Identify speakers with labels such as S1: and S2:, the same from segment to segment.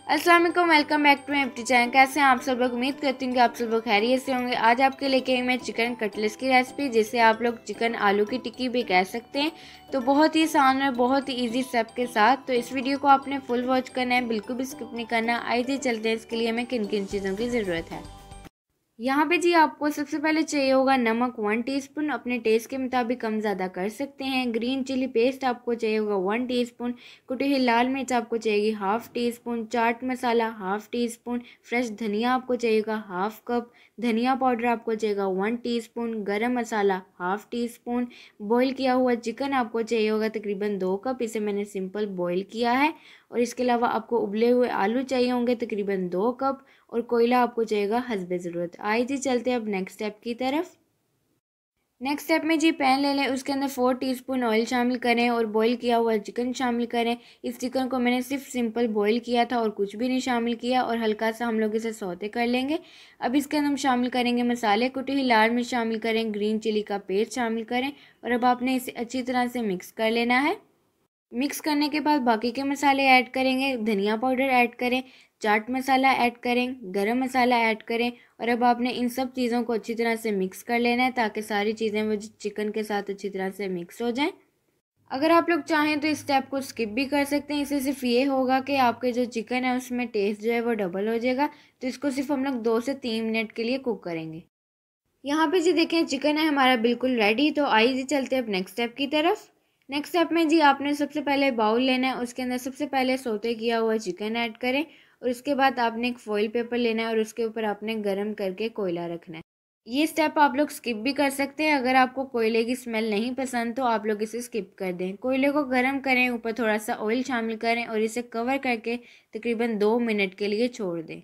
S1: अस्सलाम वालेकुम, welcome back to empty channel. कैसे हैं आप सब लोग? उम्मीद करती हूँ कि आप सब लोग खैरियत से होंगे। आज आपके लेके आई मैं चिकन कटलेट्स की रेसिपी, जिसे आप लोग चिकन आलू की टिक्की भी कह सकते हैं। तो बहुत ही आसान है, बहुत ही इजी स्टेप के साथ। तो इस वीडियो को आपने फुल वॉच करना है, बिल्कुल भी स्किप नहीं करना। आइए चलते हैं इसके लिए हमें किन किन चीज़ों की ज़रूरत है। यहाँ पे जी आपको सबसे पहले चाहिए होगा नमक 1 टीस्पून, अपने टेस्ट के मुताबिक कम ज़्यादा कर सकते हैं। ग्रीन चिली पेस्ट आपको चाहिए होगा 1 टीस्पून। कुटी हुई लाल मिर्च आपको चाहिए half tea spoon. Chaat masala half tea spoon. Fresh धनिया आपको चाहिएगा हाफ़ कप। धनिया पाउडर आपको चाहिएगा 1 टीस्पून। गरम मसाला हाफ़ टी स्पून। बॉईल किया हुआ चिकन आपको चाहिए होगा तकरीबन 2 कप, इसे मैंने सिंपल बॉईल किया है। और इसके अलावा आपको उबले हुए आलू चाहिए होंगे तकरीबन 2 कप। और कोयला आपको चाहिएगा हस्बे ज़रूरत। आइए जी चलते हैं अब नेक्स्ट स्टेप की तरफ। नेक्स्ट स्टेप में जी पैन ले लें, उसके अंदर 4 टीस्पून ऑयल शामिल करें और बॉईल किया हुआ चिकन शामिल करें। इस चिकन को मैंने सिर्फ सिंपल बॉईल किया था और कुछ भी नहीं शामिल किया, और हल्का सा हम लोग इसे सौते कर लेंगे। अब इसके अंदर हम शामिल करेंगे मसाले। कुटी हुई लाल मिर्च शामिल करें, ग्रीन चिली का पेस्ट शामिल करें, और अब आपने इसे अच्छी तरह से मिक्स कर लेना है। मिक्स करने के बाद बाकी के मसाले ऐड करेंगे। धनिया पाउडर ऐड करें, चाट मसाला ऐड करें, गरम मसाला ऐड करें, और अब आपने इन सब चीज़ों को अच्छी तरह से मिक्स कर लेना है, ताकि सारी चीज़ें वो चिकन के साथ अच्छी तरह से मिक्स हो जाएं। अगर आप लोग चाहें तो इस स्टेप को स्किप भी कर सकते हैं। इससे सिर्फ ये होगा कि आपके जो चिकन है उसमें टेस्ट जो है वो डबल हो जाएगा। तो इसको सिर्फ हम लोग 2 से 3 मिनट के लिए कुक करेंगे। यहाँ पे जी देखें चिकन है हमारा बिल्कुल रेडी। तो आइए जी चलते हैं अब नेक्स्ट स्टेप की तरफ। नेक्स्ट स्टेप में जी आपने सबसे पहले बाउल लेना है, उसके अंदर सबसे पहले सोते किया हुआ चिकन ऐड करें, और उसके बाद आपने एक फॉइल पेपर लेना है और उसके ऊपर आपने गरम करके कोयला रखना है। ये स्टेप आप लोग स्किप भी कर सकते हैं। अगर आपको कोयले की स्मेल नहीं पसंद तो आप लोग इसे स्किप कर दें। कोयले को गरम करें, ऊपर थोड़ा सा ऑयल शामिल करें और इसे कवर करके तकरीबन 2 मिनट के लिए छोड़ दें।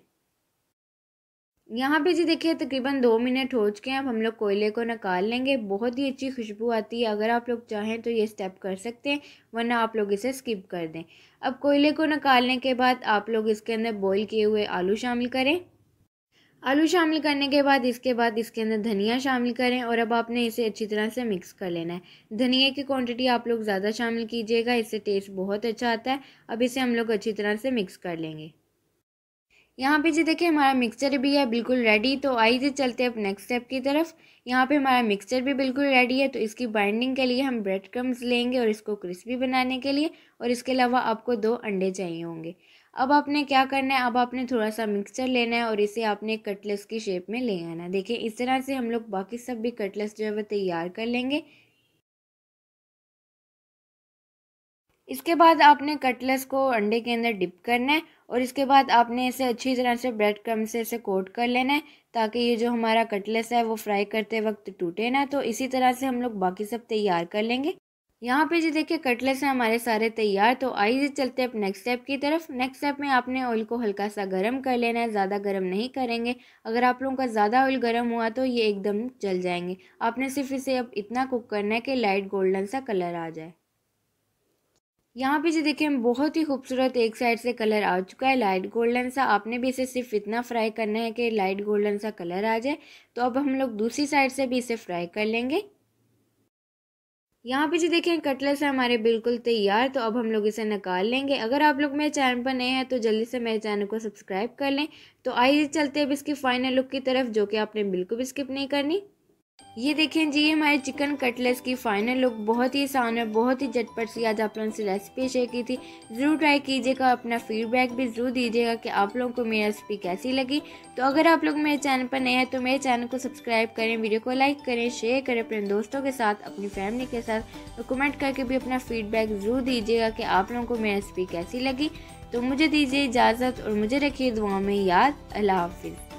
S1: यहाँ पे जी देखिए तकरीबन 2 मिनट हो चुके हैं। अब हम लोग कोयले को निकाल लेंगे। बहुत ही अच्छी खुशबू आती है। अगर आप लोग चाहें तो ये स्टेप कर सकते हैं, वरना आप लोग इसे स्किप कर दें। अब कोयले को निकालने के बाद आप लोग इसके अंदर बॉईल किए हुए आलू शामिल करें। आलू शामिल करने के बाद इसके अंदर धनिया शामिल करें, और अब आपने इसे अच्छी तरह से मिक्स कर लेना है। धनिया की क्वांटिटी आप लोग ज़्यादा शामिल कीजिएगा, इससे टेस्ट बहुत अच्छा आता है। अब इसे हम लोग अच्छी तरह से मिक्स कर लेंगे। यहाँ पे जी देखिए हमारा मिक्सचर भी है बिल्कुल रेडी। तो आइए चलते हैं अब नेक्स्ट स्टेप की तरफ। यहाँ पे हमारा मिक्सचर भी बिल्कुल रेडी है। तो इसकी बाइंडिंग के लिए हम ब्रेड क्रम्स लेंगे, और इसको क्रिस्पी बनाने के लिए, और इसके अलावा आपको 2 अंडे चाहिए होंगे। अब आपने क्या करना है, अब आपने थोड़ा सा मिक्सचर लेना है और इसे आपने कटलेट्स की शेप में ले आना है। देखिए इस तरह से हम लोग बाकी सब भी कटलेट्स जो है वो तैयार कर लेंगे। इसके बाद आपने कटलेट्स को अंडे के अंदर डिप करना है, और इसके बाद आपने इसे अच्छी तरह से ब्रेड क्रम्ब से इसे कोट कर लेना है, ताकि ये जो हमारा कटलेट्स है वो फ्राई करते वक्त टूटे ना। तो इसी तरह से हम लोग बाकी सब तैयार कर लेंगे। यहाँ पे जी देखिए कटलेट्स हैं हमारे सारे तैयार। तो आइए चलते हैं अब नेक्स्ट स्टेप की तरफ। नेक्स्ट स्टेप में आपने ऑयल को हल्का सा गर्म कर लेना है, ज़्यादा गर्म नहीं करेंगे। अगर आप लोगों का ज़्यादा ऑयल गर्म हुआ तो ये एकदम जल जाएंगे। आपने सिर्फ इसे अब इतना कुक करना है कि लाइट गोल्डन सा कलर आ जाए। यहाँ पे जी देखिए बहुत ही खूबसूरत एक साइड से कलर आ चुका है लाइट गोल्डन सा। आपने भी इसे सिर्फ इतना फ्राई करना है कि लाइट गोल्डन सा कलर आ जाए। तो अब हम लोग दूसरी साइड से भी इसे फ्राई कर लेंगे। यहाँ पे जी देखिए कटलेट्स है हमारे बिल्कुल तैयार। तो अब हम लोग इसे निकाल लेंगे। अगर आप लोग मेरे चैनल पर नए हैं तो जल्दी से मेरे चैनल को सब्सक्राइब कर लें। तो आइए चलते हैं अब इसकी फाइनल लुक की तरफ, जो कि आपने बिल्कुल भी स्किप नहीं करनी। ये देखें जी हमारे चिकन कटलेट्स की फाइनल लुक बहुत ही आसान है, बहुत ही झटपट सी आज आप लोगों से रेसिपी शेयर की थी। ज़रूर ट्राई कीजिएगा, अपना फीडबैक भी ज़रूर दीजिएगा कि आप लोगों को मेरी रेसिपी कैसी लगी। तो अगर आप लोग मेरे चैनल पर नए हैं तो मेरे चैनल को सब्सक्राइब करें, वीडियो को लाइक करें, शेयर करें अपने दोस्तों के साथ, अपनी फैमिली के साथ, और कमेंट करके भी अपना फीडबैक ज़रूर दीजिएगा कि आप लोगों को मेरी रेसिपी कैसी लगी। तो मुझे दीजिए इजाज़त और मुझे रखिए दुआ में याद। अल्लाह हाफिज़।